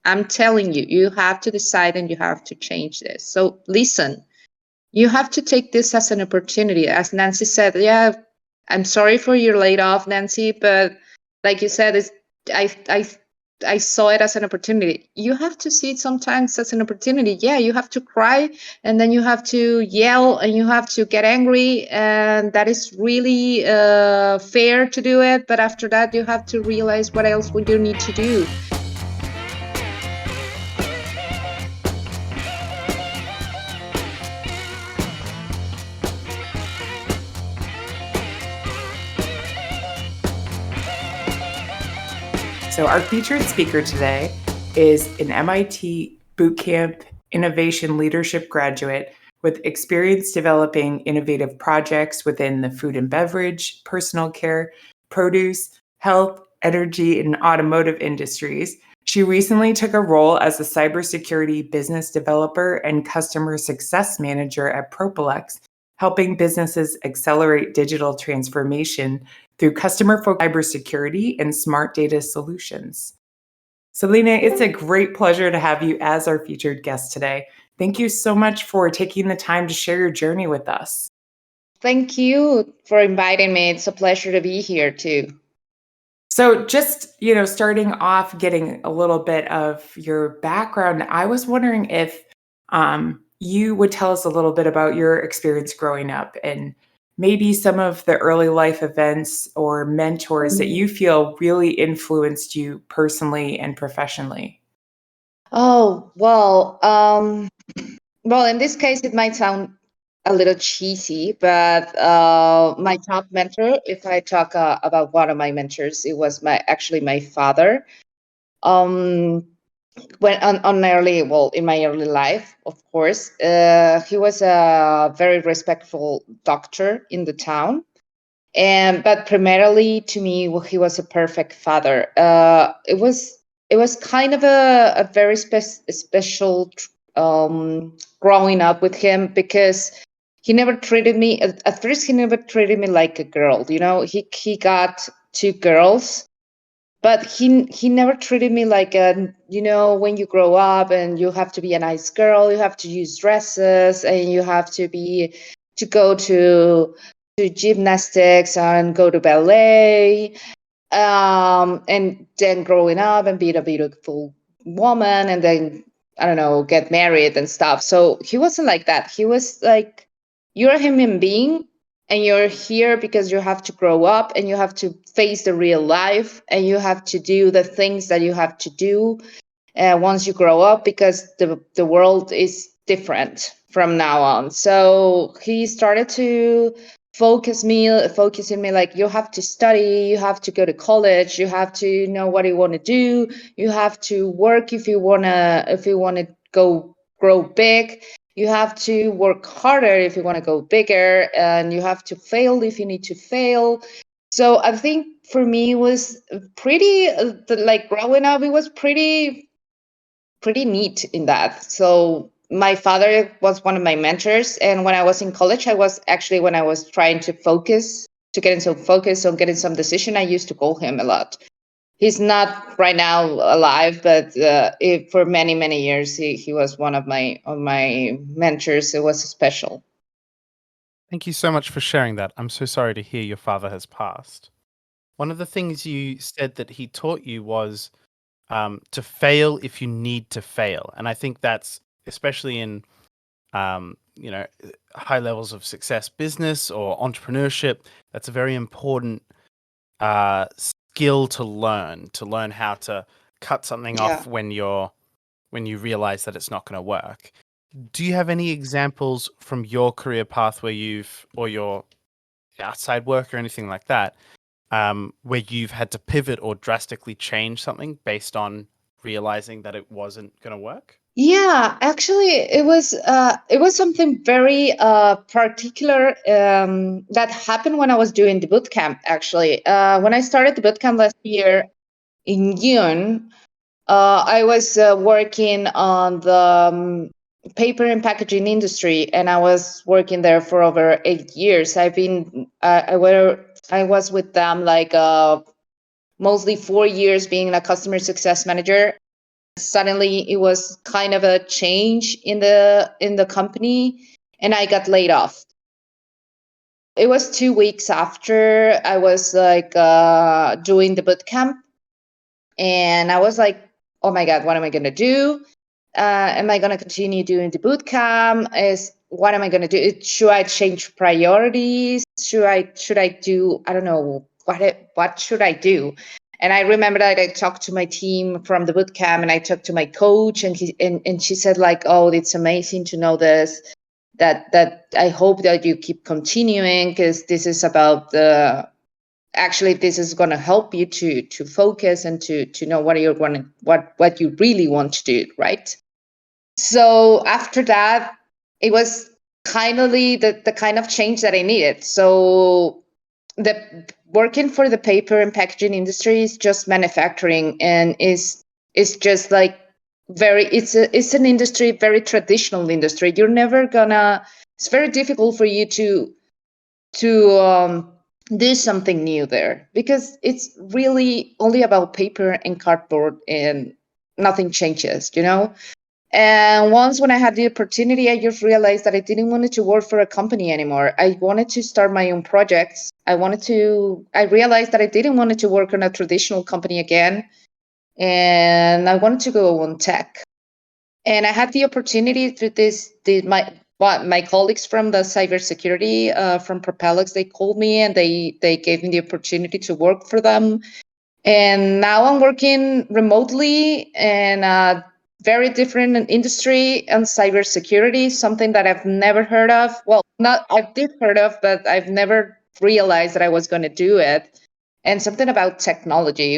I'm telling you, you have to decide and you have to change this. So listen, you have to take this as an opportunity. As Nancy said, yeah, I'm sorry for your laid off, Nancy, but like you said, I saw it as an opportunity. You have to see it sometimes as an opportunity. Yeah, you have to cry and then you have to yell and you have to get angry, and that is really fair to do it. But after that, you have to realize what else would you need to do. So our featured speaker today is an MIT Bootcamp Innovation Leadership graduate with experience developing innovative projects within the food and beverage, personal care, produce, health, energy, and automotive industries. She recently took a role as a cybersecurity business developer and customer success manager at Propolex, helping businesses accelerate digital transformation through customer-focused cybersecurity and smart data solutions. Selene, it's a great pleasure to have you as our featured guest today. Thank you so much for taking the time to share your journey with us. Thank you for inviting me. It's a pleasure to be here too. So just, starting off, getting a little bit of your background, I was wondering if you would tell us a little bit about your experience growing up and maybe some of the early life events or mentors that you feel really influenced you personally and professionally. Oh, well, in this case, it might sound a little cheesy, but my top mentor, if I talk about one of my mentors, it was actually my father. When in my early life, of course, he was a very respectful doctor in the town, but primarily to me, he was a perfect father. It was kind of a very special growing up with him, because he never treated me at first. He never treated me like a girl. He got two girls, but he never treated me like when you grow up and you have to be a nice girl, you have to use dresses and you have to go to gymnastics and go to ballet, and then growing up and being a beautiful woman, and then I don't know, get married and stuff. So he wasn't like that. He was like, you're a human being and you're here because you have to grow up and you have to face the real life and you have to do the things that you have to do once you grow up, because the world is different from now on. So he started to focusing me like, you have to study, you have to go to college, you have to know what you want to do, you have to work if you want to go grow big, you have to work harder if you want to go bigger, and you have to fail if you need to fail. So I think for me it was pretty like growing up, it was pretty neat in that. So my father was one of my mentors, and when I was in college, when I was trying to get some focus on getting some decision, I used to call him a lot. He's not right now alive, but for many years he was one of my mentors. It was special. Thank you so much for sharing that. I'm so sorry to hear your father has passed. One of the things you said that he taught you was to fail if you need to fail. And I think that's especially in, high levels of success, business or entrepreneurship, that's a very important skill to learn how to cut something off when you realize that it's not going to work. Do you have any examples from your career path or your outside work or anything like that, where you've had to pivot or drastically change something based on realizing that it wasn't going to work? Yeah, actually, it was something very particular that happened when I was doing the bootcamp. Actually, when I started the bootcamp last year in June, I was working on the paper and packaging industry, and I was working there for over 8 years. I was with them like mostly 4 years being a customer success manager. suddenly it was kind of a change in the company, and I got laid off. It was 2 weeks after I was like doing the boot camp, and I was like, oh my God, what am I going to do? Am I going to continue doing the boot camp? What am I going to do? Should I change priorities? Should I do, I don't know, what should I do? And I remember that I talked to my team from the boot camp, and I talked to my coach, and she said like, oh, it's amazing to know this, that I hope that you keep continuing, because this is about actually this is going to help you to focus and to know what you're going to what you really want to do, right? So after that, it was kind of the kind of change that I needed. So the working for the paper and packaging industry is just manufacturing, and is just like it's an industry, very traditional industry. You're never gonna, it's very difficult for you to do something new there, because it's really only about paper and cardboard, and nothing changes, you know. And once when I had the opportunity, I just realized that I didn't want to work for a company anymore. I wanted to start my own projects. I realized that I didn't want to work in a traditional company again, and I wanted to go on tech. And I had the opportunity through my colleagues from the cybersecurity from Propellex. They called me, and they gave me the opportunity to work for them. And now I'm working remotely in a very different industry, and cybersecurity, something that I've never heard of. Well, not I did heard of, but I've never realized that I was going to do it. And something about technology.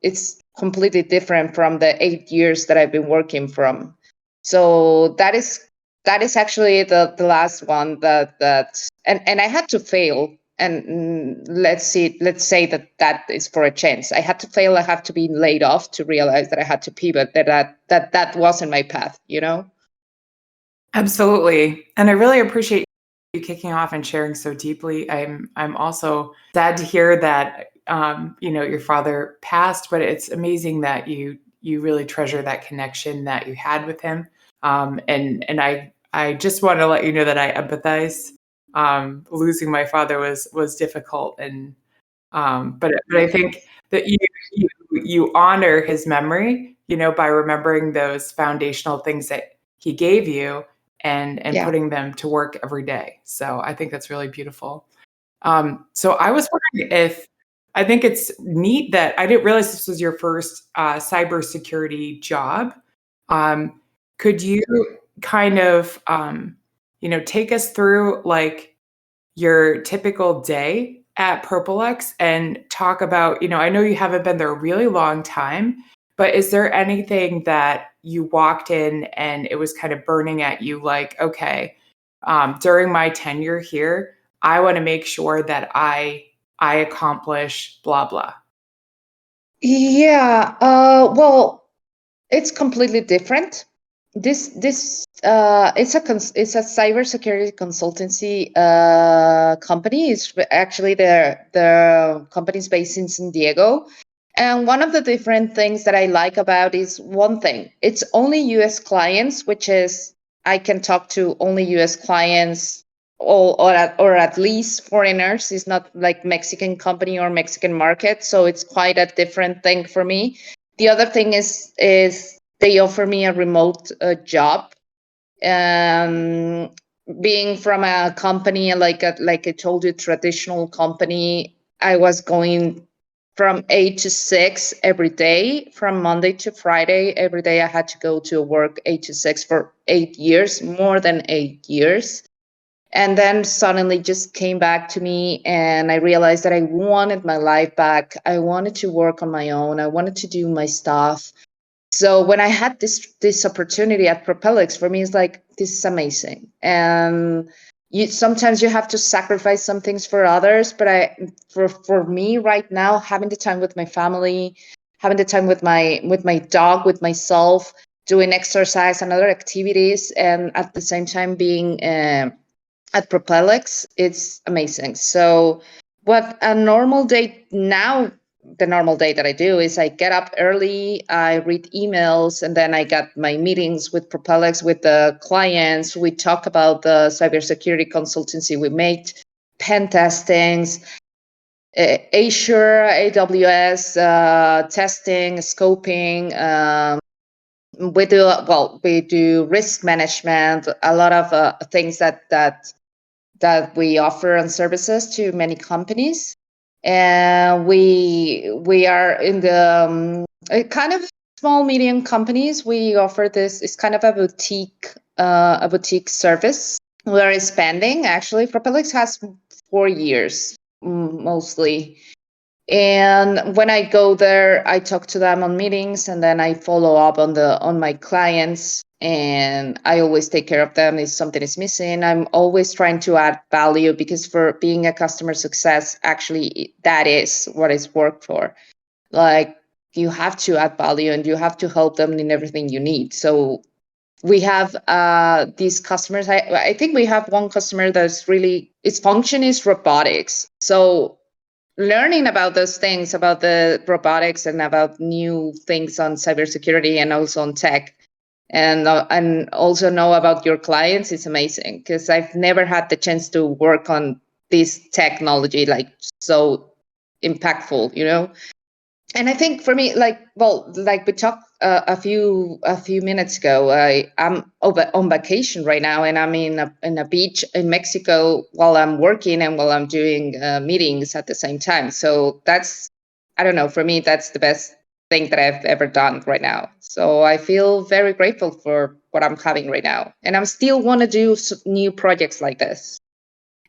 It's completely different from the 8 years that I've been working from. So that is actually the last one and I had to fail. And let's say that is for a chance. I had to fail. I had to be laid off to realize that I had to pivot. That wasn't my path, you know. Absolutely, and I really appreciate you kicking off and sharing so deeply. I'm also sad to hear that your father passed, but it's amazing that you really treasure that connection that you had with him. And I just want to let you know that I empathize. Losing my father was difficult, and but I think that you honor his memory, by remembering those foundational things that he gave you, and putting them to work every day. So I think that's really beautiful. So I was wondering if, I think it's neat that I didn't realize this was your first cybersecurity job. Could you kind of, take us through like your typical day at Propellex and talk about, I know you haven't been there a really long time, but is there anything that you walked in and it was kind of burning at you, like, okay, during my tenure here, I want to make sure that I accomplish blah, blah? Yeah. Well, it's completely different. This it's a cybersecurity consultancy company. It's actually the company's based in San Diego. And one of the different things that I like about is one thing. It's only US clients, which is I can talk to only US clients, or at least foreigners. It's not like Mexican company or Mexican market, so it's quite a different thing for me. The other thing is they offer me a remote job. Being from a company like I told you, traditional company, I was going from 8 to 6 every day, from Monday to Friday. Every day I had to go to work 8 to 6 for 8 years, more than 8 years. And then suddenly just came back to me, and I realized that I wanted my life back. I wanted to work on my own. I wanted to do my stuff. So when I had this opportunity at Propellex, for me, it's like, this is amazing. And sometimes you have to sacrifice some things for others. But for me right now, having the time with my family, having the time with my dog, with myself, doing exercise and other activities, and at the same time being at Propellex, it's amazing. So what a normal day now the normal day that I do is I get up early, I read emails, and then I got my meetings with Propellex with the clients. We talk about the cybersecurity consultancy we made, pen testings, Azure, AWS, testing, scoping. We do risk management, a lot of things that we offer and services to many companies. And we are in the kind of small medium companies. We offer this. It's kind of a boutique service. We're expanding. Actually, Propellex has 4 years mostly. And when I go there, I talk to them on meetings, and then I follow up on my clients, and I always take care of them if something is missing. I'm always trying to add value, because for being a customer success, actually, that is what it's work for. Like, you have to add value and you have to help them in everything you need. So we have these customers. I think we have one customer that's really, its function is robotics. So learning about those things, about the robotics and about new things on cybersecurity and also on tech, and also know about your clients is amazing, because I've never had the chance to work on this technology like so impactful, And I think for me, like we talked a few minutes ago, I'm on vacation right now, and I'm in a beach in Mexico while I'm working and while I'm doing meetings at the same time. So that's, I don't know, for me, that's the best thing that I've ever done right now. So I feel very grateful for what I'm having right now, and I'm still want to do new projects like this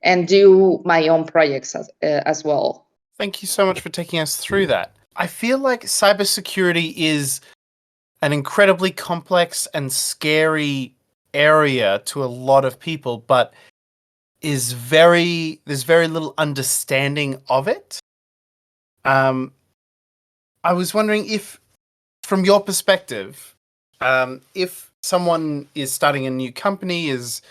and do my own projects as well. Thank you so much for taking us through that. I feel like cybersecurity is an incredibly complex and scary area to a lot of people, but there's very little understanding of it. I was wondering if, from your perspective, if someone is starting a new company, is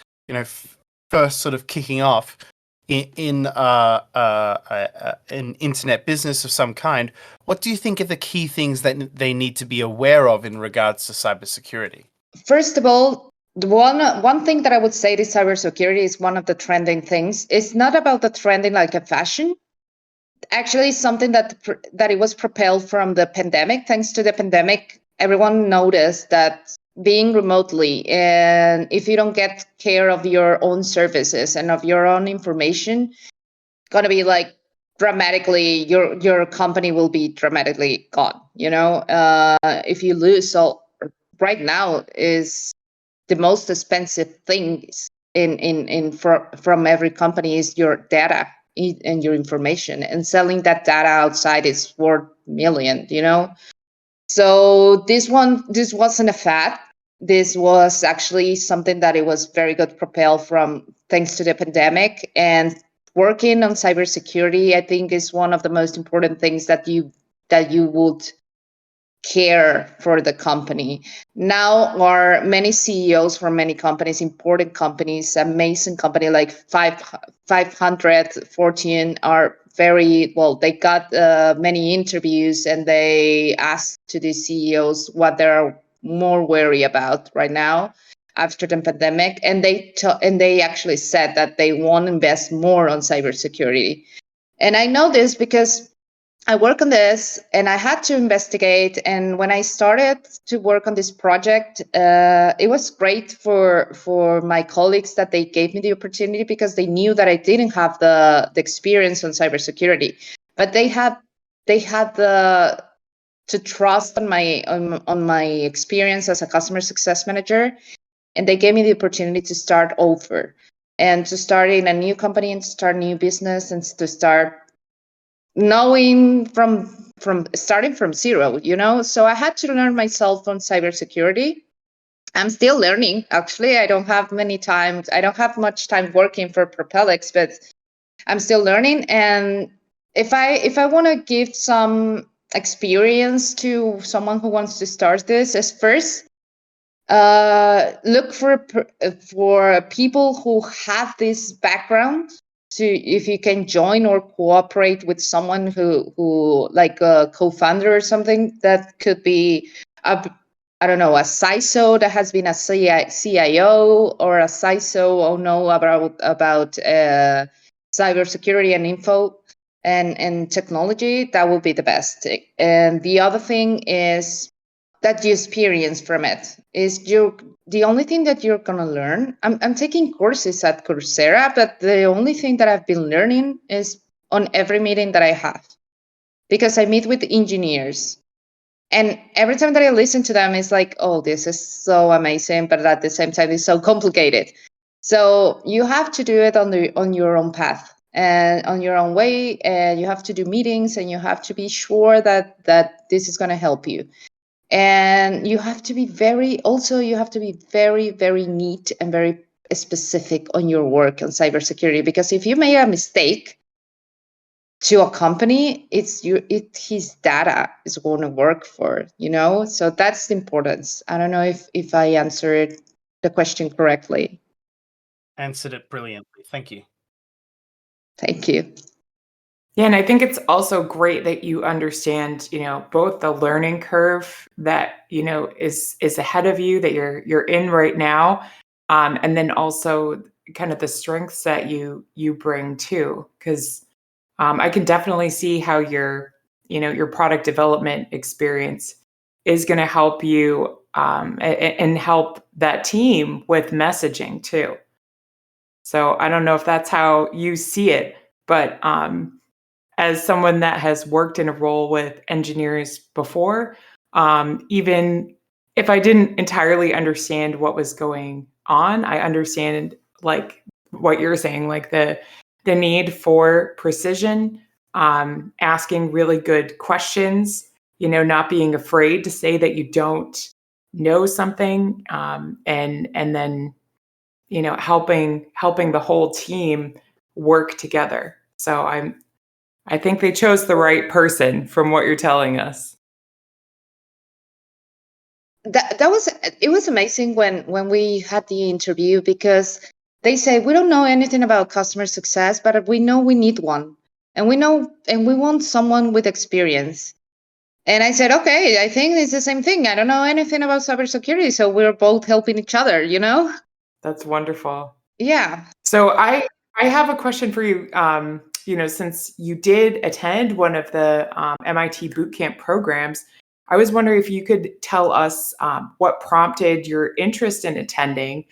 first sort of kicking off in an internet business of some kind, what do you think are the key things that they need to be aware of in regards to cybersecurity? First of all, the one thing that I would say to cybersecurity is one of the trending things. It's not about the trending like a fashion. Actually, it's something that it was propelled from the pandemic. Thanks to the pandemic, everyone noticed that being remotely, and if you don't get care of your own services and of your own information, gonna be like dramatically, your company will be dramatically gone. If you lose. So right now is the most expensive things from every company is your data and your information, and selling that data outside is worth million. So this wasn't a fad. This was actually something that it was very good propelled from thanks to the pandemic. And working on cybersecurity, I think, is one of the most important things that you would care for the company. Now are many CEOs from many companies, important companies, amazing company like 500 Fortune are very well. They got many interviews, and they asked to the CEOs what they're more worried about right now after the pandemic, and they actually said that they want to invest more on cybersecurity. And I know this because I work on this, and I had to investigate. And when I started to work on this project, it was great for my colleagues that they gave me the opportunity, because they knew that I didn't have the experience on cybersecurity, but they had to trust on my experience as a customer success manager, and they gave me the opportunity to start over and to start in a new company and to start a new business and to start knowing from starting from zero. So I had to learn myself on cybersecurity. I'm still learning. Actually, I don't have much time working for Propellex, but I'm still learning. And if I want to give some experience to someone who wants to start this, is first look for people who have this background if you can join or cooperate with someone who like a co-founder or something, that could be I don't know, a CISO that has been a CIO, or a CISO know about cybersecurity and info and technology. That would be the best. And the other thing is that you experience from it is the only thing that you're gonna learn. I'm taking courses at Coursera, but the only thing that I've been learning is on every meeting that I have, because I meet with engineers. And every time that I listen to them, it's like, oh, this is so amazing, but at the same time, it's so complicated. So you have to do it on your own path and on your own way, and you have to do meetings, and you have to be sure that this is going to help you. And you have to be very neat and very specific on your work on cybersecurity, because if you make a mistake to a company, his data is going to work for, so that's the importance. I don't know if I answered the question correctly. Answered it brilliantly. Thank you. Thank you. Yeah, and I think it's also great that you understand, both the learning curve that, is ahead of you, that you're in right now, and then also kind of the strengths that you bring too, because I can definitely see how your product development experience is going to help you and help that team with messaging too. So I don't know if that's how you see it, but as someone that has worked in a role with engineers before, even if I didn't entirely understand what was going on, I understand like what you're saying, like the need for precision, asking really good questions, not being afraid to say that you don't know something, and then helping the whole team work together. So I think they chose the right person from what you're telling us. It was amazing when we had the interview, because they say, we don't know anything about customer success, but we know we need one, and we want someone with experience. And I said, okay, I think it's the same thing. I don't know anything about cybersecurity, so we're both helping each other, That's wonderful. Yeah. So I have a question for you. Since you did attend one of the MIT Bootcamp programs, I was wondering if you could tell us what prompted your interest in attending,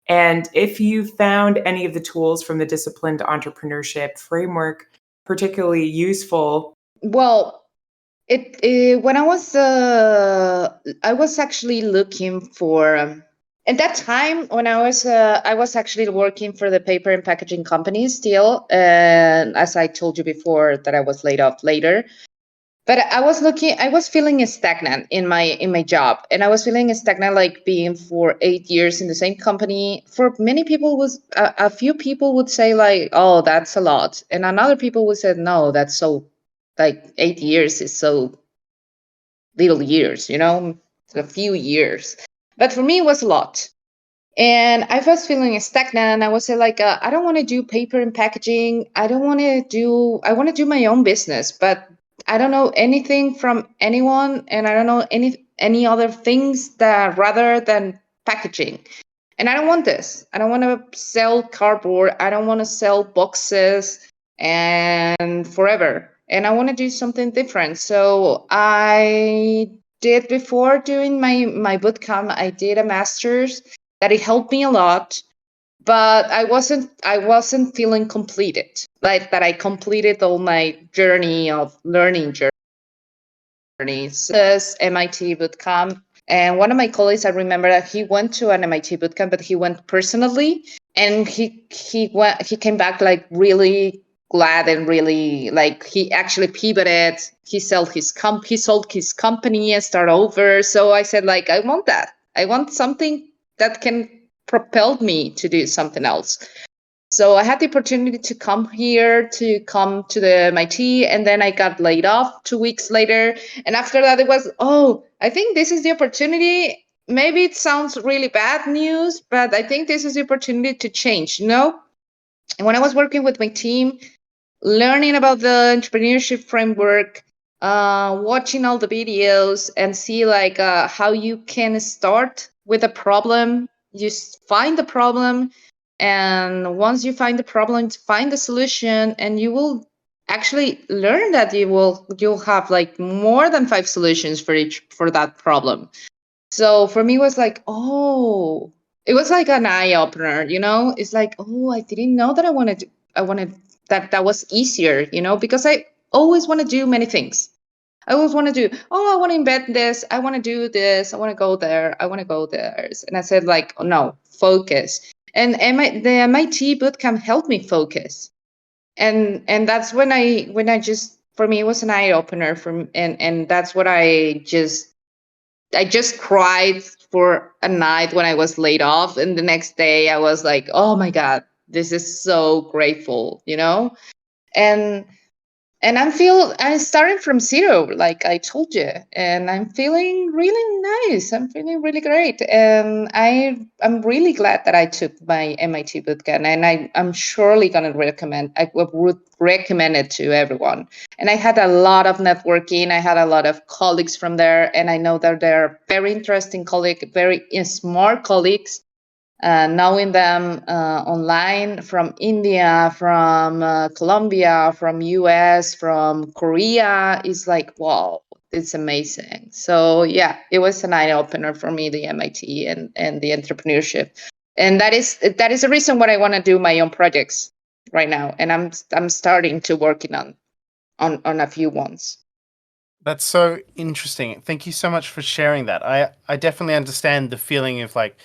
and if you found any of the tools from the disciplined entrepreneurship framework particularly useful. Well, when I was actually looking for at that time, when I was actually working for the paper and packaging company still, and as I told you before, that I was laid off later. But I was feeling stagnant in my job, and I was feeling stagnant, like being for 8 years in the same company. For many people, a few people would say like, oh, that's a lot, and another people would say, no, that's so, like 8 years is so little years, a few years. But for me, it was a lot. And I was feeling stagnant, and I was like, I don't want to do paper and packaging. I want to do my own business, but I don't know anything from anyone, and I don't know any other things that rather than packaging. And I don't want this. I don't want to sell cardboard. I don't want to sell boxes and forever. And I want to do something different. So I did, before doing my bootcamp, I did a master's that it helped me a lot, but I wasn't feeling completed, like that I completed all my journey of learning journeys. This MIT Bootcamp. And one of my colleagues, I remember that he went to an MIT Bootcamp, but he went personally, and he came back like really glad, and really like he actually pivoted. He sold his company and start over. So I said, like, I want that. I want something that can propel me to do something else. So I had the opportunity to come to the MIT, and then I got laid off 2 weeks later. And after that, it was, I think this is the opportunity. Maybe it sounds really bad news, but I think this is the opportunity to change, And when I was working with my team, learning about the entrepreneurship framework, watching all the videos and see like how you can start with a problem. You find the problem, and once you find the problem, find the solution, and you will actually learn that you'll have like more than 5 solutions for that problem. So for me, it was like, oh, it was like an eye opener, It's like, oh, I didn't know that I wanted that was easier, because I always want to do many things. I always want to do, I want to invent this. I want to do this. I want to go there. I want to go there. And I said like, oh, no, focus. And the MIT Bootcamp helped me focus. And that's when I just, for me, it was an eye opener and that's what I just cried for a night when I was laid off. And the next day I was like, oh my God, this is so grateful, And I'm starting from zero, like I told you, and I'm feeling really nice. I'm feeling really great. And I'm really glad that I took my MIT bootcamp, and I'm surely gonna I would recommend it to everyone. And I had a lot of networking. I had a lot of colleagues from there, and I know that they're very interesting colleagues, very smart colleagues. Knowing them online from India, from Colombia, from US, from Korea is like, wow, it's amazing. So yeah, it was an eye opener for me, the MIT and the entrepreneurship. And that is the reason why I want to do my own projects right now. And I'm starting to working on a few ones. That's so interesting. Thank you so much for sharing that. I definitely understand the feeling of like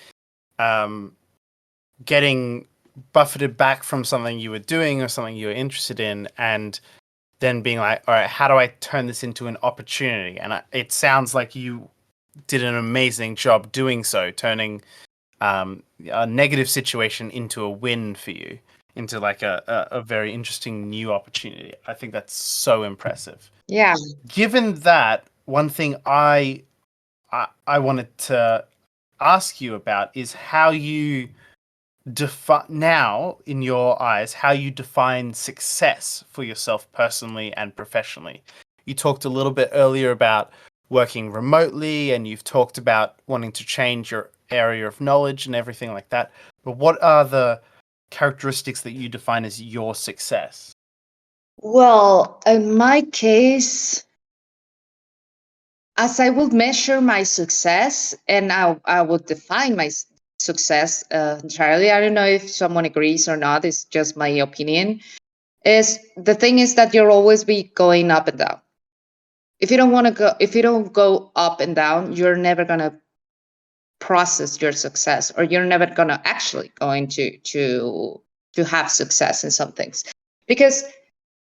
getting buffeted back from something you were doing or something you were interested in, and then being like, all right, how do I turn this into an opportunity? And it sounds like you did an amazing job doing so, turning a negative situation into a win for you, into like a very interesting new opportunity. I think that's so impressive. Yeah. Given that, one thing I wanted to ask you about is how you define now, in your eyes, how you define success for yourself personally and professionally. You talked a little bit earlier about working remotely, and you've talked about wanting to change your area of knowledge and everything like that. But what are the characteristics that you define as your success? Well, in my case, as I would measure my success, and I would define my success entirely. I don't know if someone agrees or not. It's just my opinion. The thing is that you'll always be going up and down. If you don't go up and down, you're never gonna process your success, or you're never gonna actually going to have success in some things, because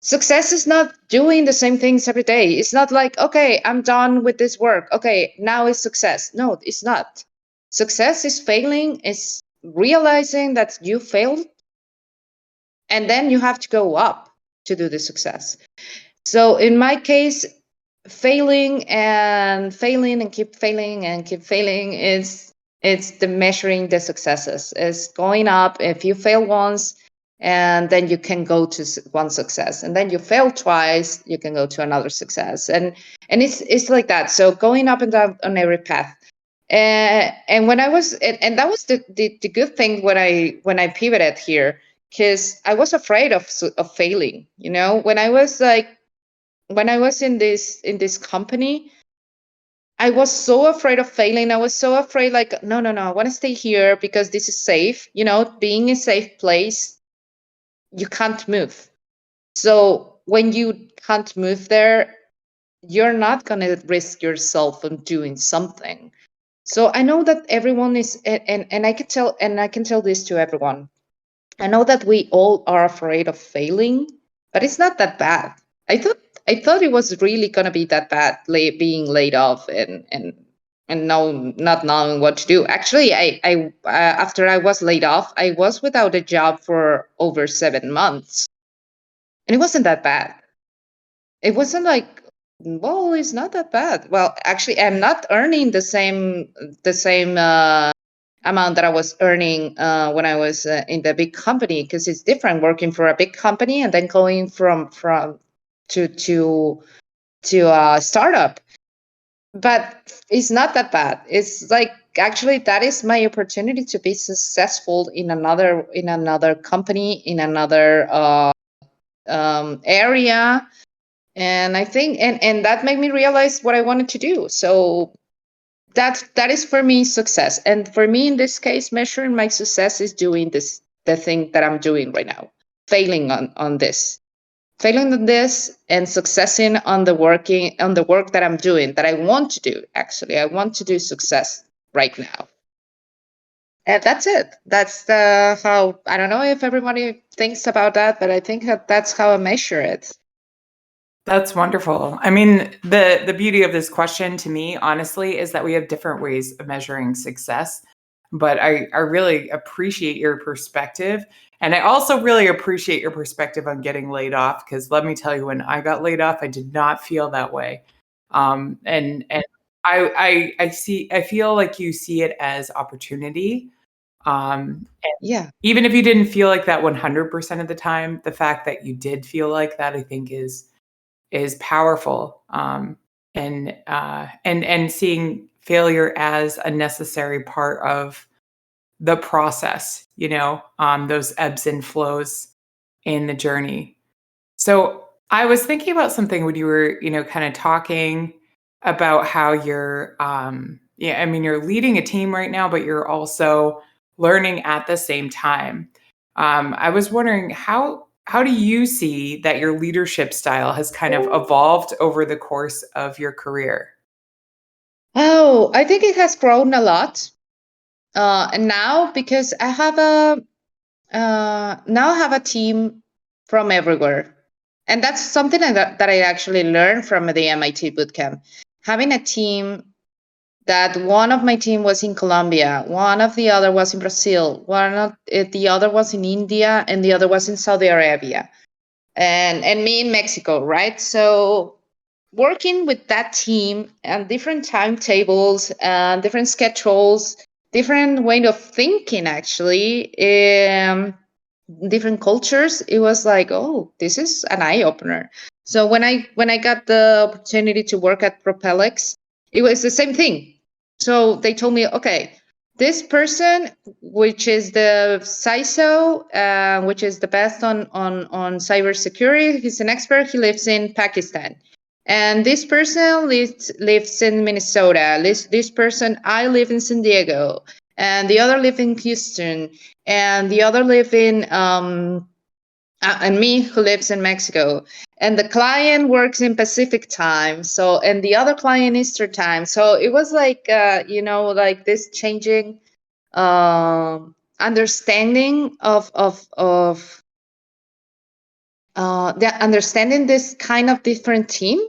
success is not doing the same things every day. It's not like, okay, I'm done with this work. Okay, now it's success. No, it's not. Success is failing, is realizing that you failed, and then you have to go up to do the success. So in my case, failing and keep failing is it's the measuring the successes. Is going up. If you fail once, and then you can go to one success, and then you fail twice, you can go to another success, and it's like that. So going up and down on every path. And when I was, and that was the good thing when I pivoted here, because I was afraid of failing. When I was in this company, I was so afraid of failing. I was so afraid, like, no, I want to stay here because this is safe. Being a safe place, you can't move. So when you can't move there, you're not going to risk yourself on doing something. So I know that everyone is, and I can tell this to everyone. I know that we all are afraid of failing, but it's not that bad. I thought it was really going to be that bad, being laid off and not knowing what to do. Actually, I after I was laid off, I was without a job for over 7 months. And it wasn't that bad. It wasn't like, well, it's not that bad. Well, actually, I'm not earning the same amount that I was earning when I was in the big company, because it's different working for a big company and then going from to a startup. But it's not that bad. It's like, actually, that is my opportunity to be successful in another company, in another area. And I think, and that made me realize what I wanted to do. So that is for me success. And for me, in this case, measuring my success is doing the thing that I'm doing right now, failing on this and successing on the work that I'm doing, that I want to do. Actually, I want to do success right now. And that's it. That's how, I don't know if everybody thinks about that, but I think that's how I measure it. That's wonderful. I mean, the beauty of this question to me, honestly, is that we have different ways of measuring success. But I really appreciate your perspective. And I also really appreciate your perspective on getting laid off, because let me tell you, when I got laid off, I did not feel that way. And I feel like you see it as opportunity. And Yeah. even if you didn't feel like that 100% of the time, the fact that you did feel like that, I think is powerful. And seeing failure as a necessary part of the process, those ebbs and flows in the journey. So I was thinking about something when you were, kind of talking about how you're, you're leading a team right now, but you're also learning at the same time. I was wondering, how do you see that your leadership style has kind of evolved over the course of your career? Oh, I think it has grown a lot. And now, because I have a team from everywhere, and that's something that I actually learned from the MIT Bootcamp. Having a team, that one of my team was in Colombia, one of the other was in Brazil, the other was in India, and the other was in Saudi Arabia, and me in Mexico, right? So working with that team and different timetables and different schedules, different way of thinking, actually, different cultures, it was like, oh, this is an eye opener. So when I got the opportunity to work at Propellex, it was the same thing. So they told me, okay, this person, which is the CISO, which is the best on cybersecurity, he's an expert. He lives in Pakistan. And this person lives in Minnesota. This person, I live in San Diego, and the other live in Houston, and the other live in and me, who lives in Mexico. And the client works in Pacific time, so, and the other client Eastern time. So it was like like this changing understanding of the understanding this kind of different team,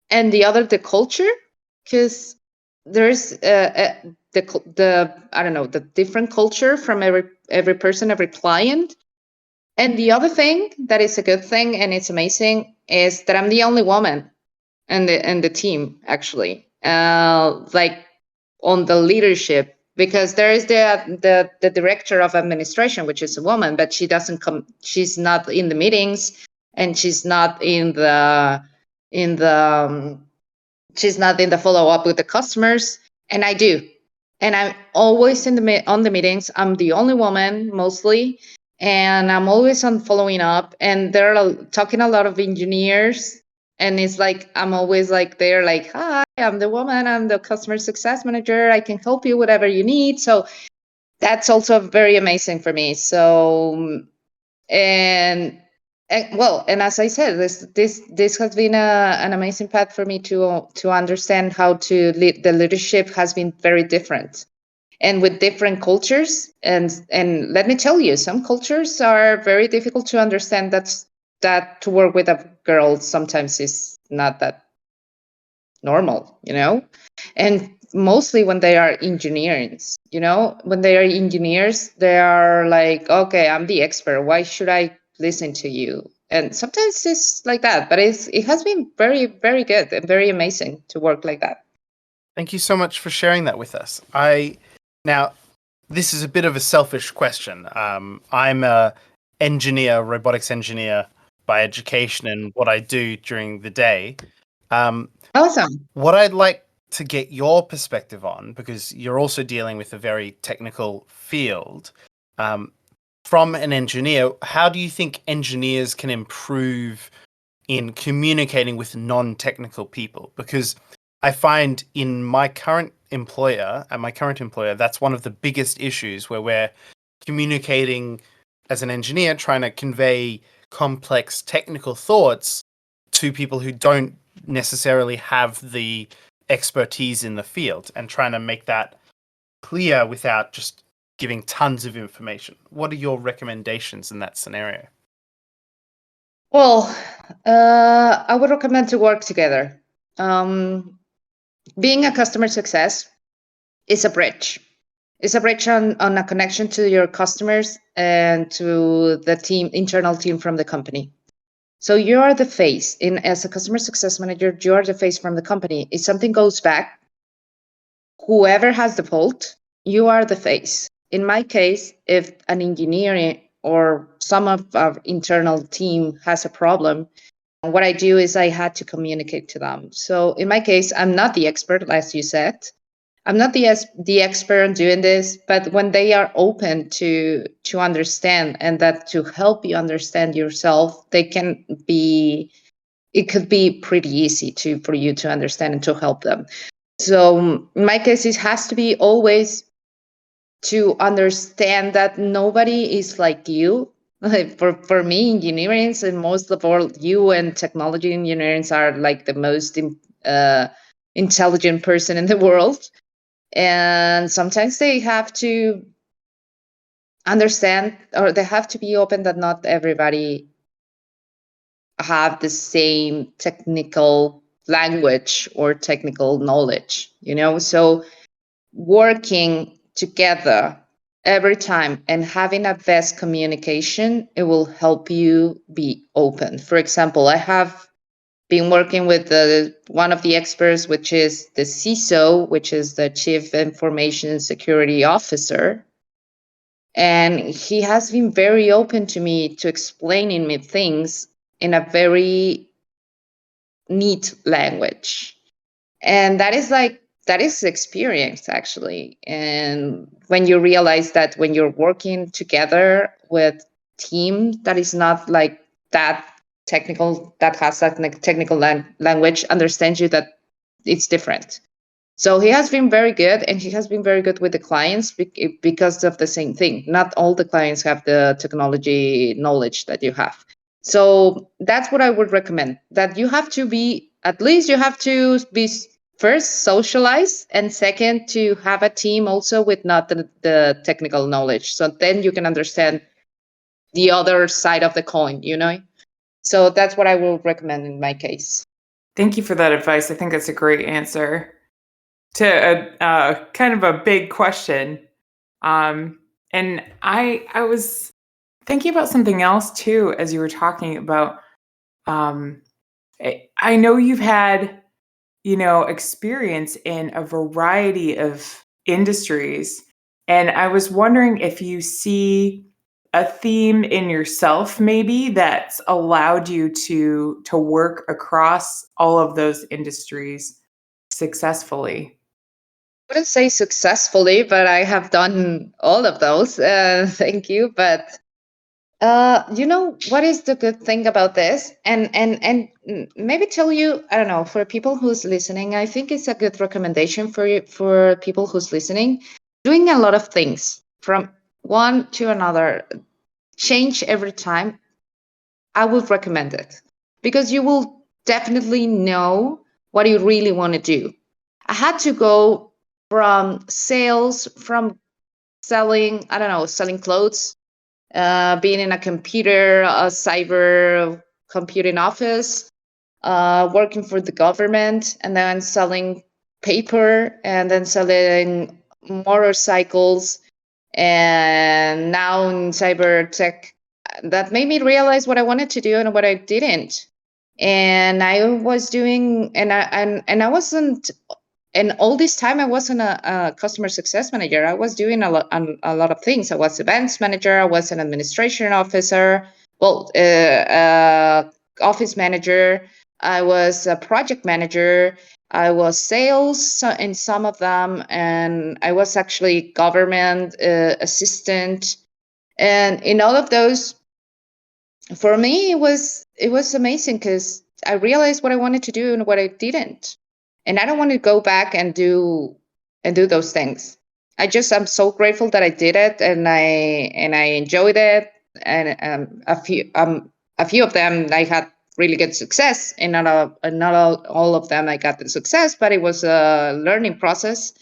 and the other, the culture, because there's the I don't know, the different culture from every person, every client. And the other thing that is a good thing, and it's amazing, is that I'm the only woman in the team, actually, like on the leadership, because there is the director of administration, which is a woman, but she doesn't come. She's not in the meetings, and she's not in the she's not in the follow up with the customers, and I do. And I'm always on the meetings. I'm the only woman mostly, and I'm always on following up. And they're talking a lot of engineers, and it's like I'm always like, they're like, hi, I'm the woman. I'm the customer success manager. I can help you whatever you need. So that's also very amazing for me. So and as I said, this has been an amazing path for me to understand how to lead. The leadership has been very different, and with different cultures. And let me tell you, some cultures are very difficult to understand. That to work with a girl sometimes is not that normal, and mostly when they are engineers, when they are engineers, they are like, okay, I'm the expert, why should I listen to you? And sometimes it's like that, but it has been very, very good and very amazing to work like that. Thank you so much for sharing that with us. Now, this is a bit of a selfish question. I'm a engineer, robotics engineer by education, and what I do during the day. Awesome. What I'd like to get your perspective on, because you're also dealing with a very technical field, from an engineer, how do you think engineers can improve in communicating with non-technical people? Because I find in my current employer, that's one of the biggest issues, where we're communicating as an engineer, trying to convey complex technical thoughts to people who don't necessarily have the expertise in the field, and trying to make that clear without just giving tons of information. What are your recommendations in that scenario? Well, I would recommend to work together. Being a customer success is a bridge. It's a bridge on a connection to your customers and to the internal team from the company. So you are the face. As a customer success manager, you are the face from the company. If something goes back, whoever has the fault, you are the face. In my case, if an engineer or some of our internal team has a problem, what I do is I had to communicate to them. So in my case, I'm not the expert, as you said. I'm not the expert on doing this, but when they are open to understand, and that to help you understand yourself, it could be pretty easy for you to understand and to help them. So in my case, it has to be always to understand that nobody is like you. For me, engineering, and most of all, you and technology engineering are like the most intelligent person in the world. And sometimes they have to understand, or they have to be open, that not everybody have the same technical language or technical knowledge, so working together every time and having a best communication, it will help you be open. For example, I have been working with one of the experts, which is the CISO, which is the Chief Information Security Officer. And he has been very open to me, to explaining me things in a very neat language. And that is experience, actually. And when you realize that when you're working together with team that is not like that technical, that has that technical language, understands you, that it's different. So he has been very good, and he has been very good with the clients because of the same thing. Not all the clients have the technology knowledge that you have. So that's what I would recommend, that you have to be, at least you have to be first socialize, and second to have a team also with not the technical knowledge. So then you can understand the other side of the coin, So that's what I will recommend in my case. Thank you for that advice. I think that's a great answer to a kind of a big question. And I was thinking about something else too, as you were talking about. I know you've had, experience in a variety of industries, and I was wondering if you see a theme in yourself, maybe, that's allowed you to work across all of those industries successfully. I wouldn't say successfully, but I have done all of those. Thank you. But what is the good thing about this? And maybe tell you, I don't know, for people who's listening, I think it's a good recommendation for people who's listening. Doing a lot of things from one to another, change every time. I would recommend it, because you will definitely know what you really want to do. I had to go from sales, from selling, I don't know, selling clothes, being in a cyber computing office, working for the government, and then selling paper, and then selling motorcycles, and now in cyber tech. That made me realize what I wanted to do and what I didn't. And I was doing, and I wasn't And all this time, I wasn't a customer success manager. I was doing a lot of things. I was events manager. I was an administration officer. Well, office manager. I was a project manager. I was sales in some of them, and I was actually government assistant. And in all of those, for me, it was amazing because I realized what I wanted to do and what I didn't, and I don't want to go back and do those things. I'm so grateful that I did it, and I enjoyed it, and a few of them I had really good success, and not all of them I got the success, but it was a learning process.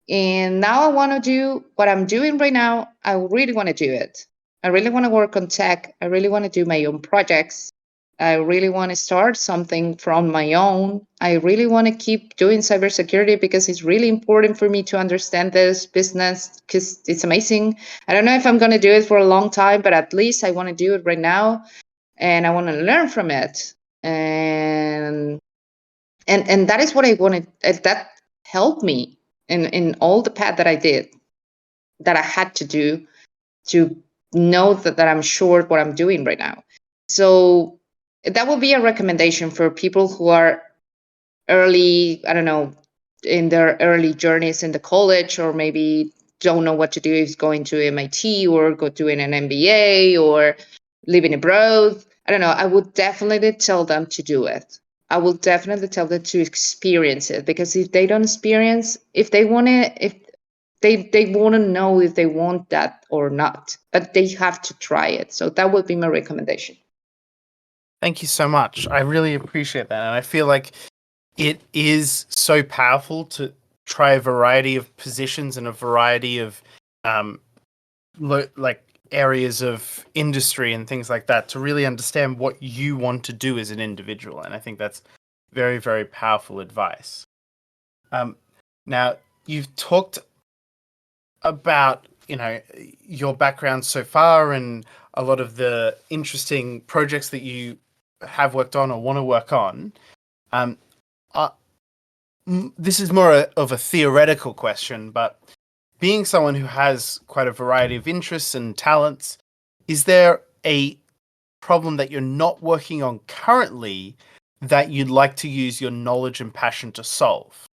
And now I want to do what I'm doing right now. I really want to do it. I really want to work on tech. I really want to do my own projects. I really want to start something from my own. I really want to keep doing cybersecurity because it's really important for me to understand this business because it's amazing. I don't know if I'm going to do it for a long time, but at least I want to do it right now, and I want to learn from it. And that is what I wanted. That helped me in all the path that I did, that I had to do to know that I'm sure what I'm doing right now. So that would be a recommendation for people who are early, I don't know, in their early journeys in the college, or maybe don't know what to do, is going to MIT or go doing an MBA or living abroad. I don't know. I would definitely tell them to do it. I will definitely tell them to experience it, because if they don't experience, if they want to, if they want to know if they want that or not, but they have to try it. So that would be my recommendation. Thank you so much. I really appreciate that. And I feel like it is so powerful to try a variety of positions and a variety of like areas of industry and things like that to really understand what you want to do as an individual. And I think that's very, very powerful advice. Now, you've talked about, your background so far and a lot of the interesting projects that you have worked on or want to work on. This is more of a theoretical question, but being someone who has quite a variety of interests and talents, is there a problem that you're not working on currently that you'd like to use your knowledge and passion to solve?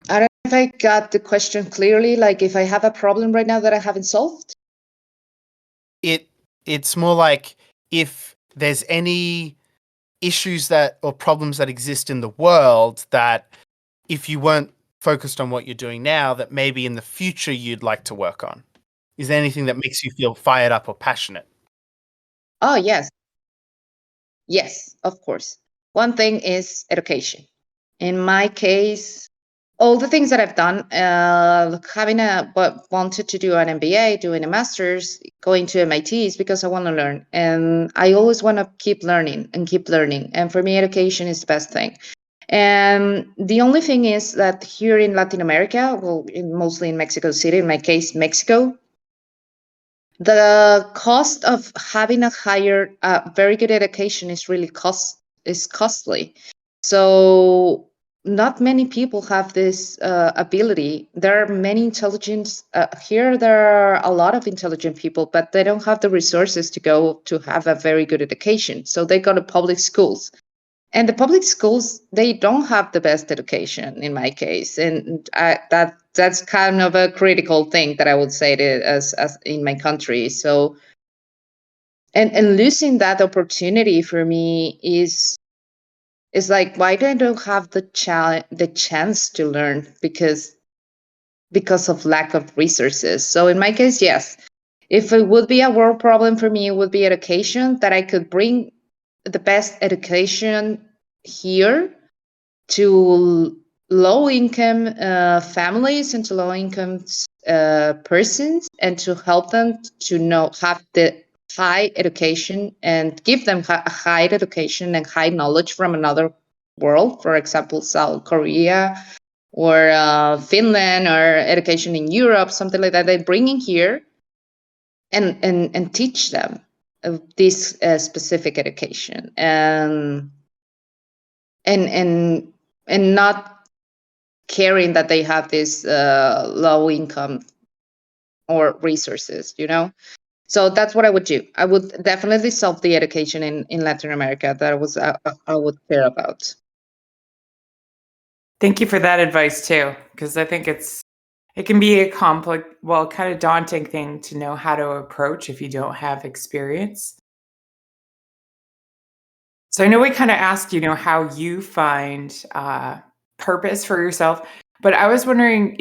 I don't know if I got the question clearly, like if I have a problem right now that I haven't solved. It's more like if there's any issues or problems that exist in the world that if you weren't focused on what you're doing now, that maybe in the future you'd like to work on. Is there anything that makes you feel fired up or passionate? Oh, yes. Yes, of course. One thing is education. In my case, all the things that I've done, wanted to do an MBA, doing a master's, going to MIT, is because I want to learn. And I always want to keep learning and keep learning. And for me, education is the best thing. And the only thing is that here in Latin America, well, mostly in Mexico City, in my case, Mexico, the cost of having a higher, very good education is really costly. So not many people have this ability. There are many intelligent here. There are a lot of intelligent people, but they don't have the resources to go to have a very good education. So they go to public schools. And the public schools, they don't have the best education in my case, and that's kind of a critical thing that I would say as in my country. So, and losing that opportunity for me is like, why do I don't have the chance to learn because of lack of resources? So in my case, yes, if it would be a world problem for me, it would be education, that I could bring the best education here to low income families and to low income persons, and to help them to have the high education and give them high education and high knowledge from another world, for example, South Korea or Finland, or education in Europe, something like that. They bring in here and teach them this specific education, and not caring that they have this low income or resources, So that's what I would do. I would definitely solve the education in Latin America. That was I would care about. Thank you for that advice too, because I think it can be a complex, well, kind of daunting thing to know how to approach if you don't have experience. So I know we kind of asked, how you find purpose for yourself, but I was wondering,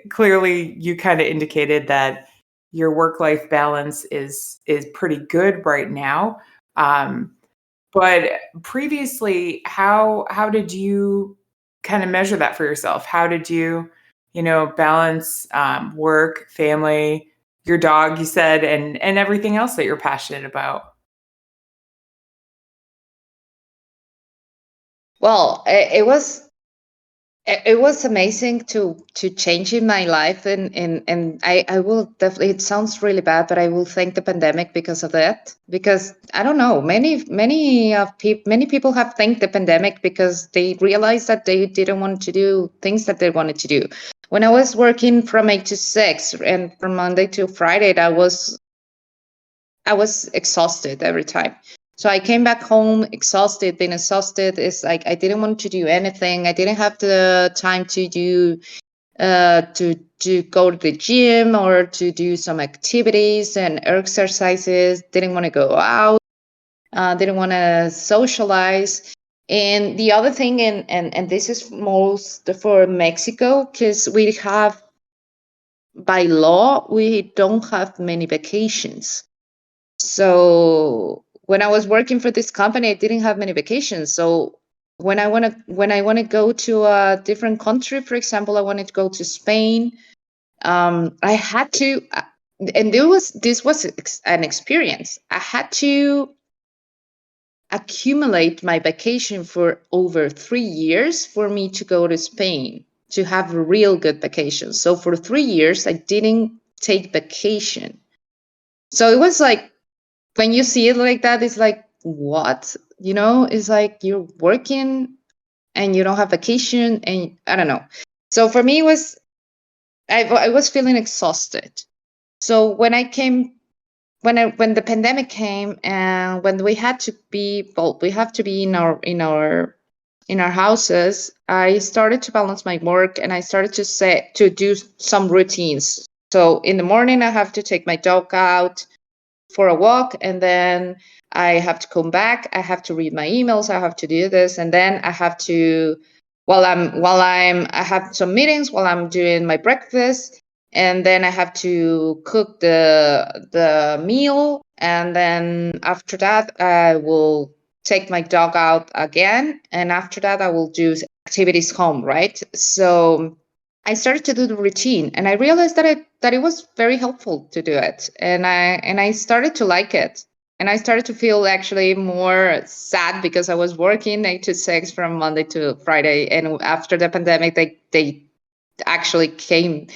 clearly you kind of indicated that your work-life balance is pretty good right now. But previously, how did you kind of measure that for yourself? How did you, balance work, family, your dog, you said, and everything else that you're passionate about? Well, it was amazing to change in my life, and I will definitely, it sounds really bad, but I will thank the pandemic because of that. Because I don't know, many people have thanked the pandemic because they realized that they didn't want to do things that they wanted to do. When I was working from 8 to 6 and from Monday to Friday, I was exhausted every time. So I came back home exhausted. Being exhausted is like I didn't want to do anything. I didn't have the time to do to go to the gym or to do some activities and exercises. Didn't want to go out. Didn't want to socialize. And the other thing, and this is most for Mexico, because we have, by law, we don't have many vacations. So when I was working for this company, I didn't have many vacations. So when I want to go to a different country, for example, I wanted to go to Spain. I had to, and this was an experience. I had to accumulate my vacation for over 3 years for me to go to Spain to have a real good vacation. So for 3 years, I didn't take vacation. So it was like, when you see it like that, it's like, what? It's like you're working and you don't have vacation, and I don't know. So for me, I was feeling exhausted. So when the pandemic came, and when we had to be, well, we have to be in our houses, I started to balance my work, and I started to do some routines. So in the morning, I have to take my dog out for a walk, and then I have to come back. I have to read my emails. I have to do this, and then I have to, I have some meetings while I'm doing my breakfast, and then I have to cook the meal, and then after that I will take my dog out again, and after that I will do activities home, right? So I started to do the routine, and I realized that it was very helpful to do it, and I started to like it, and I started to feel actually more sad because I was working 8 to 6 from Monday to Friday, and after the pandemic, they actually came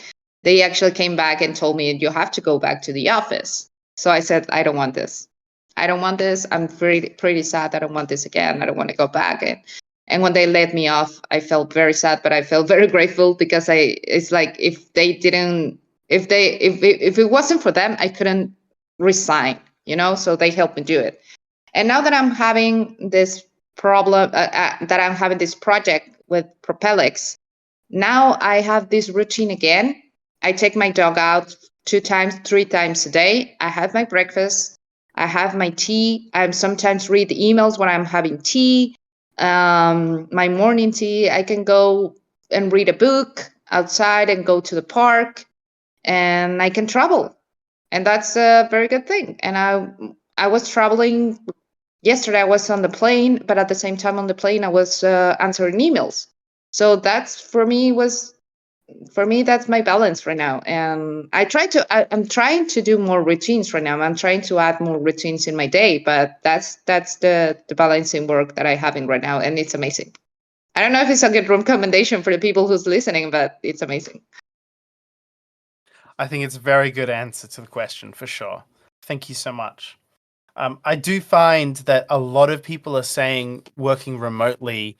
back and told me, you have to go back to the office. So I said, I don't want this. I don't want this. I'm pretty sad. I don't want this again. I don't want to go back. And when they let me off, I felt very sad, but I felt very grateful because it's like if it wasn't for them, I couldn't resign, so they helped me do it. And now that I'm having this that I'm having this project with Propelix, now I have this routine again. I take my dog out 2 times, 3 times a day. I have my breakfast. I have my tea. I sometimes read the emails when I'm having tea. My morning tea. I can go and read a book outside and go to the park, and I can travel, and that's a very good thing. And I was traveling yesterday. I was on the plane, but at the same time on the plane, I was answering emails. So that's for me, that's my balance right now. And I'm trying to do more routines right now. I'm trying to add more routines in my day, but that's the balancing work that I'm having right now, and it's amazing. I don't know if it's a good recommendation for the people who's listening, but it's amazing. I think it's a very good answer to the question, for sure. Thank you so much. I do find that a lot of people are saying working remotely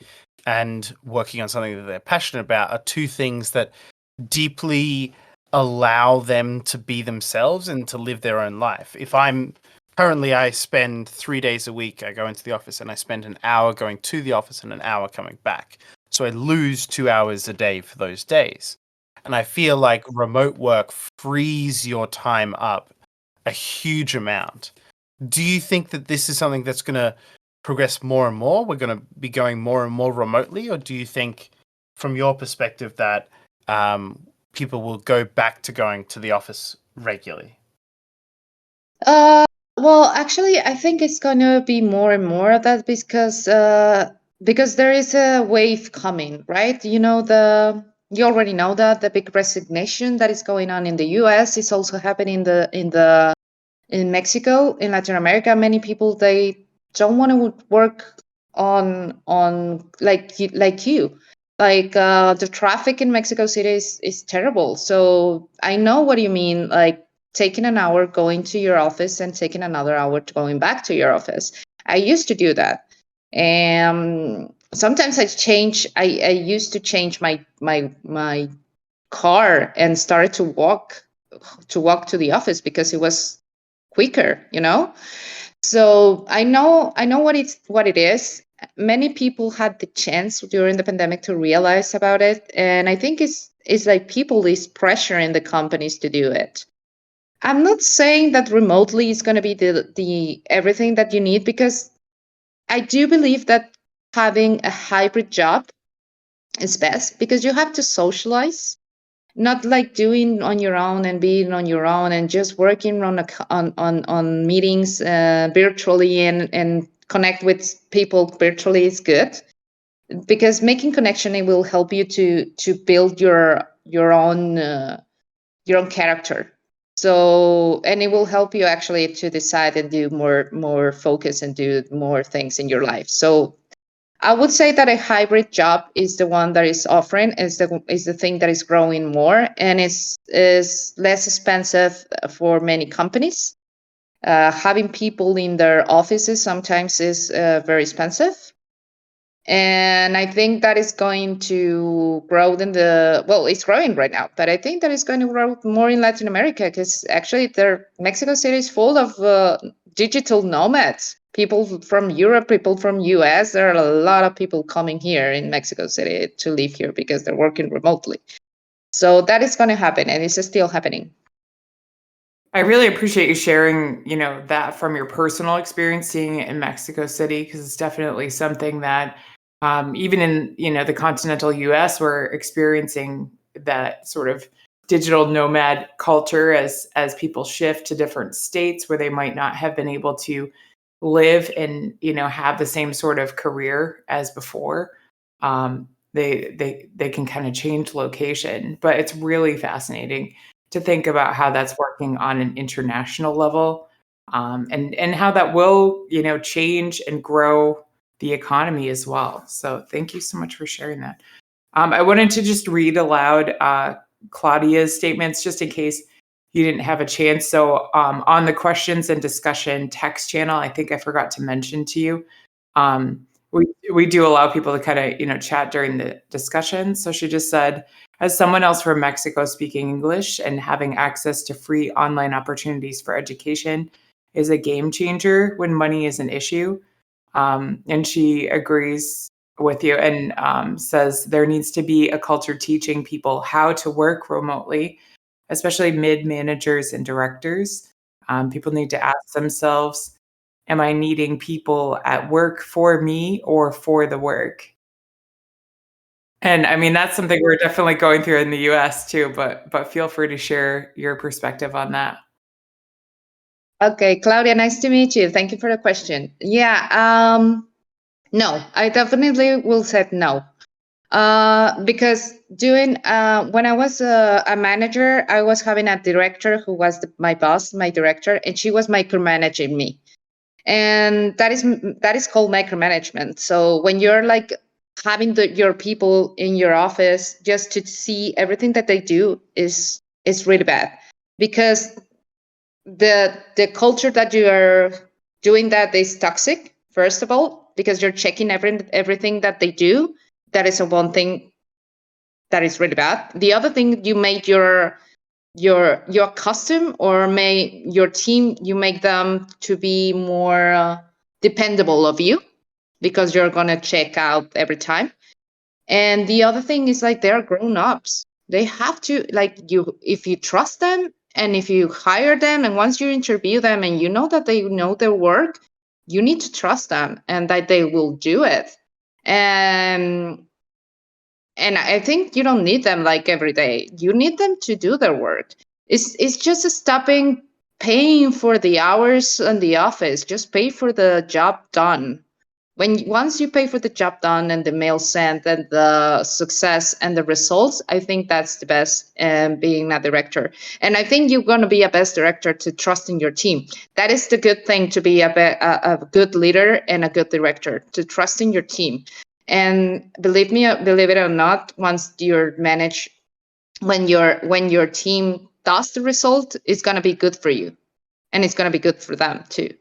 and working on something that they're passionate about are two things that deeply allow them to be themselves and to live their own life. If I'm currently, I spend 3 days a week, I go into the office and I spend an hour going to the office and an hour coming back. So I lose 2 hours a day for those days. And I feel like remote work frees your time up a huge amount. Do you think that this is something that's going to progress more and more? We're going to be going more and more remotely? Or do you think, from your perspective, that people will go back to going to the office regularly? Well, actually, I think it's going to be more and more of that because there is a wave coming, right? You already know that the big resignation that is going on in the U.S. is also happening in Mexico, in Latin America. Many people, they don't want to work on like you. The traffic in Mexico City is terrible. So I know what you mean, like taking an hour going to your office and taking another hour going back to your office. I used to do that. And sometimes I used to change my car and started to walk to the office because it was quicker, So I know what it is. Many people had the chance during the pandemic to realize about it, and I think it's like people is pressuring the companies to do it. I'm not saying that remotely is going to be the everything that you need, because I do believe that having a hybrid job is best, because you have to socialize, not like doing on your own and being on your own and just working on meetings virtually and connect with people virtually is good, because making connection, it will help you to build your own character. So, and it will help you actually to decide and do more focus and do more things in your life. So I would say that a hybrid job is the one that is offering, is the thing that is growing more, and is less expensive for many companies. Having people in their offices sometimes is very expensive. And I think that is going to grow it's growing right now, but I think that is going to grow more in Latin America, because actually Mexico City is full of digital nomads, people from Europe, people from US. There are a lot of people coming here in Mexico City to live here because they're working remotely. So that is going to happen, and it's still happening. I really appreciate you sharing, that from your personal experience seeing it in Mexico City, because it's definitely something that even in, the continental US, we're experiencing that sort of digital nomad culture as people shift to different states where they might not have been able to live and, have the same sort of career as before. They can kind of change location, but it's really fascinating to think about how that's working on an international level, and how that will, change and grow the economy as well. So thank you so much for sharing that. I wanted to just read aloud Claudia's statements just in case you didn't have a chance. So on the questions and discussion text channel, I think I forgot to mention to you, we do allow people to kind of, chat during the discussion. So she just said, as someone else from Mexico speaking English and having access to free online opportunities for education is a game changer when money is an issue. And she agrees with you and says there needs to be a culture teaching people how to work remotely, especially mid-managers and directors. People need to ask themselves, am I needing people at work for me or for the work? And I mean, that's something we're definitely going through in the US too, but feel free to share your perspective on that. Okay, Claudia, nice to meet you. Thank you for the question. Yeah, no, I definitely will say no. Because when I was a manager, I was having a director who was my boss, my director, and she was micromanaging me. And that is called micromanagement. So when you're like having your people in your office just to see everything that they do is really bad, because the culture that you are doing that is toxic, first of all, because you're checking everything that they do. That is one thing that is really bad. The other thing, you make your custom, or make your team, you make them to be more dependable of you, because you're going to check out every time. And the other thing is, like, they're grown-ups. They have to, like, you, if you trust them and if you hire them, and once you interview them and you know that they know their work, you need to trust them and that they will do it. And I think you don't need them like every day. You need them to do their work. It's just stopping paying for the hours in the office. Just pay for the job done. Once you pay for the job done and the mail sent and the success and the results, I think that's the best, being a director. And I think you're going to be a best director to trusting your team. That is the good thing, to be a good leader and a good director, to trusting your team. And believe it or not, once you're managed, when your team does the result, it's going to be good for you, and it's going to be good for them too.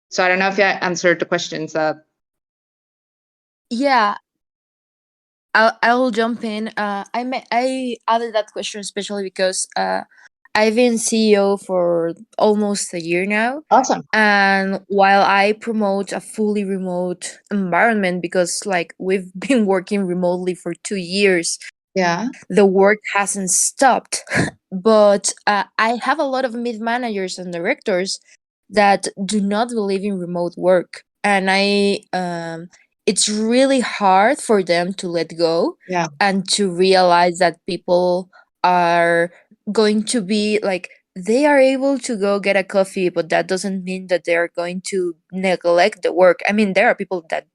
So I don't know if I answered the questions. Yeah, I'll jump in. I added that question especially because I've been CEO for almost a year now. Awesome. And while I promote a fully remote environment, because like we've been working remotely for 2 years, Yeah. the work hasn't stopped. But I have a lot of mid managers and directors that do not believe in remote work, and it's really hard for them to let go, Yeah. and to realize that people are going to be like, they are able to go get a coffee, but that doesn't mean that they're going to neglect the work. I mean, there are people that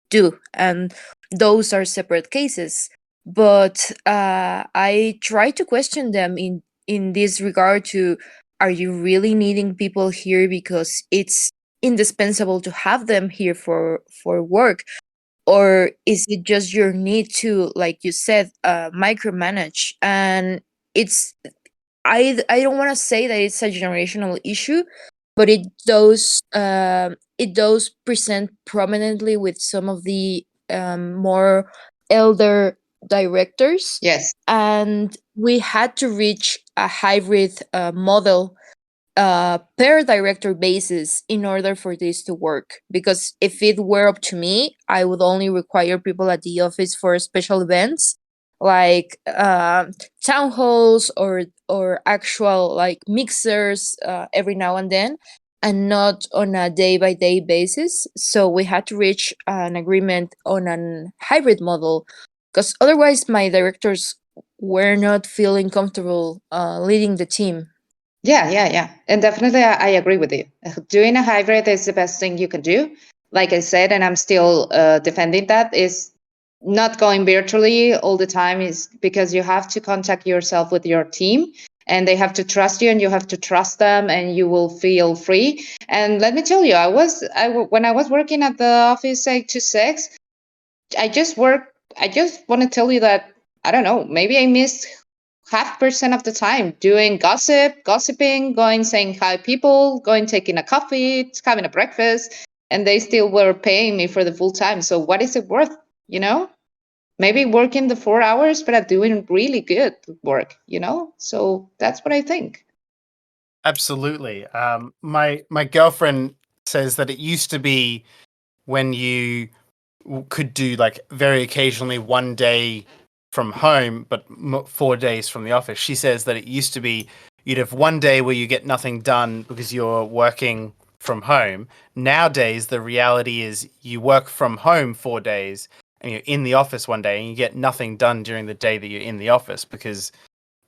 do, and those are separate cases. But I try to question them in this regard to, are you really needing people here because it's indispensable to have them here for work, or is it just your need to, like you said, micromanage? And it's, I don't want to say that it's a generational issue, but it does present prominently with some of the more elder directors. Yes. And we had to reach a hybrid model per director basis in order for this to work. Because if it were up to me, I would only require people at the office for special events like town halls or actual like mixers every now and then, and not on a day by day basis. So we had to reach an agreement on a hybrid model, because otherwise my directors were not feeling comfortable leading the team. Yeah. And definitely, I agree with you. Doing a hybrid is the best thing you can do. Like I said, and I'm still defending that, is not going virtually all the time, is because you have to contact yourself with your team, and they have to trust you, and you have to trust them, and you will feel free. And let me tell you, when I was working at the office 8 to 6, I just want to tell you that, I don't know, maybe I missed 0.5% of the time doing gossiping, going saying hi people, going taking a coffee, having a breakfast, and they still were paying me for the full time. So what is it worth? Maybe working the 4 hours, but I'm doing really good work. So that's what I think. Absolutely. My girlfriend says that it used to be when you could do like very occasionally one day from home, but 4 days from the office. She says that it used to be you'd have one day where you get nothing done because you're working from home. Nowadays, the reality is you work from home 4 days and you're in the office one day and you get nothing done during the day that you're in the office because,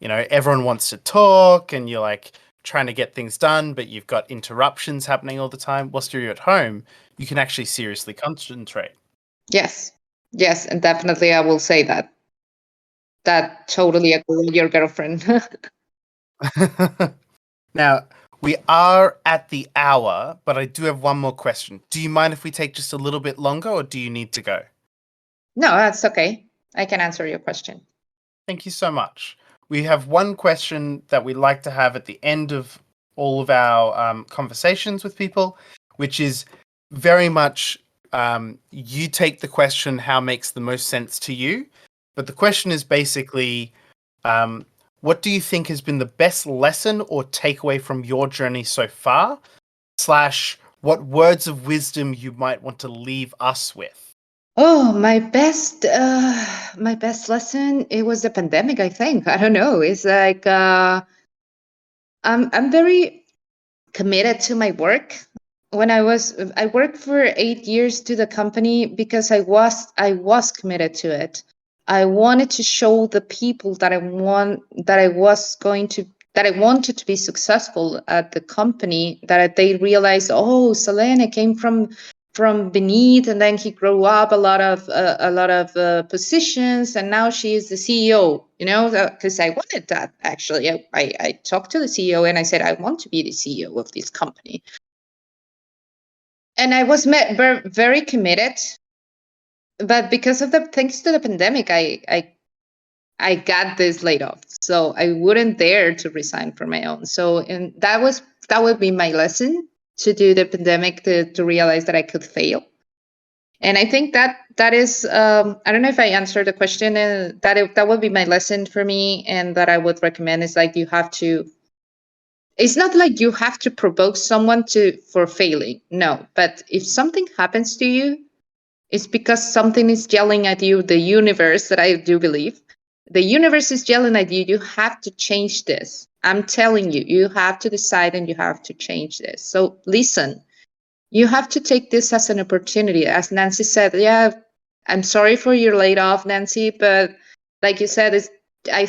everyone wants to talk and you're like trying to get things done, but you've got interruptions happening all the time. Whilst you're at home, you can actually seriously concentrate. Yes, and definitely I will say that. That totally agree with your girlfriend. Now, we are at the hour, but I do have one more question. Do you mind if we take just a little bit longer, or do you need to go? No, that's okay. I can answer your question. Thank you so much. We have one question that we like to have at the end of all of our conversations with people, which is very much you take the question, how makes the most sense to you? But the question is basically, what do you think has been the best lesson or takeaway from your journey so far? / what words of wisdom you might want to leave us with? Oh, my best lesson, it was the pandemic, I think. I don't know. It's like I'm very committed to my work. I worked for 8 years to the company because I was committed to it. I wanted to show the people that I wanted to be successful at the company, that they realized, oh, Selene came from beneath, and then he grew up a lot of positions, and now she is the CEO. Because I wanted that, actually. I talked to the CEO and I said, I want to be the CEO of this company. And I was very committed, but because of thanks to the pandemic, I got this laid off, so I wouldn't dare to resign for my own. So, and that would be my lesson, to do the pandemic, to realize that I could fail. And I think that is I don't know if I answered the question, and that would be my lesson for me, and that I would recommend is like, it's not like you have to provoke someone for failing. No, but if something happens to you, it's because something is yelling at you, the universe, that I do believe. The universe is yelling at you. You have to change this. I'm telling you, you have to decide and you have to change this. So listen, you have to take this as an opportunity. As Nancy said, yeah, I'm sorry for your laid off, Nancy, but like you said, I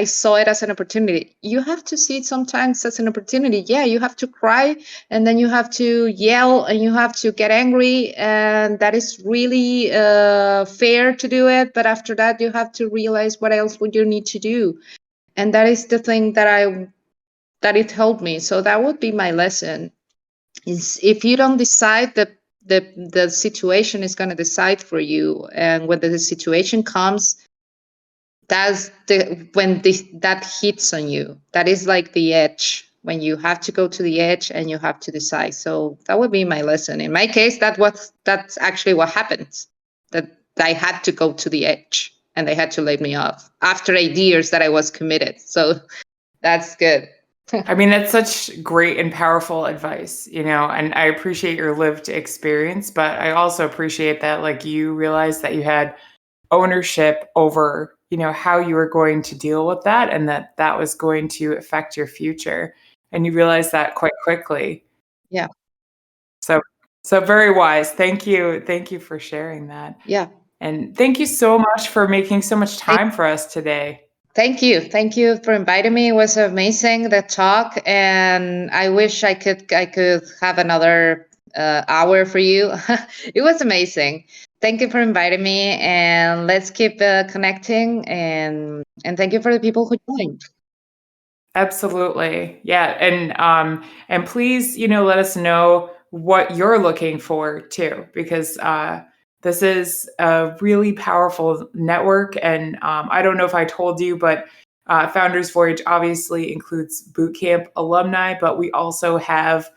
saw it as an opportunity. You have to see it sometimes as an opportunity. Yeah, you have to cry, and then you have to yell, and you have to get angry, and that is really fair to do it. But after that, you have to realize what else would you need to do, and that is the thing that it helped me. So that would be my lesson: is if you don't decide, the situation is going to decide for you, and when the situation comes, that's that hits on you. That is like the edge, when you have to go to the edge and you have to decide. So that would be my lesson. In my case, that's actually what happened. That I had to go to the edge, and they had to lay me off after 8 years that I was committed. So that's good. I mean, that's such great and powerful advice, and I appreciate your lived experience, but I also appreciate that, like, you realized that you had ownership over, how you were going to deal with that, and that was going to affect your future. And you realized that quite quickly. Yeah. So very wise. Thank you. Thank you for sharing that. Yeah. And thank you so much for making so much time for us today. Thank you. Thank you for inviting me. It was amazing, the talk, and I wish I could have another hour for you. It was amazing. Thank you for inviting me, and let's keep connecting, and thank you for the people who joined. Absolutely. Yeah. And please, let us know what you're looking for too, because this is a really powerful network. And I don't know if I told you, but Founders Voyage obviously includes bootcamp alumni, but we also have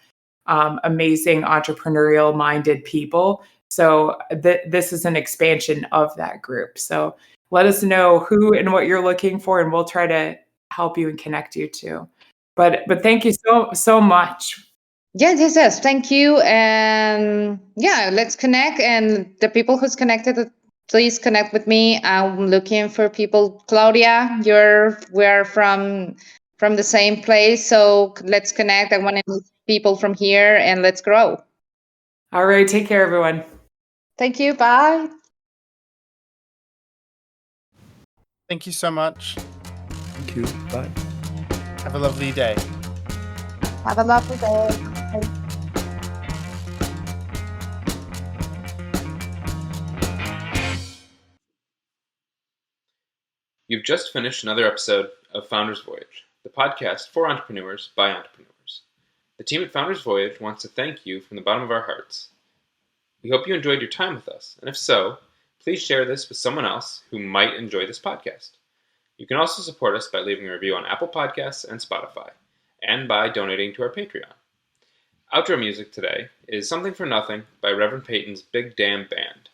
amazing entrepreneurial minded people. So this is an expansion of that group. So let us know who and what you're looking for, and we'll try to help you and connect you to. But thank you so much. Yes. Thank you. And yeah, let's connect. And the people who's connected, please connect with me. I'm looking for people. Claudia, we're from the same place. So let's connect. I want to meet people from here, and let's grow. All right. Take care, everyone. Thank you. Bye. Thank you so much. Thank you. Bye. Have a lovely day. Have a lovely day. Bye. You've just finished another episode of Founders Voyage, the podcast for entrepreneurs by entrepreneurs. The team at Founders Voyage wants to thank you from the bottom of our hearts. We hope you enjoyed your time with us, and if so, please share this with someone else who might enjoy this podcast. You can also support us by leaving a review on Apple Podcasts and Spotify, and by donating to our Patreon. Outro music today is Something for Nothing by Reverend Peyton's Big Damn Band.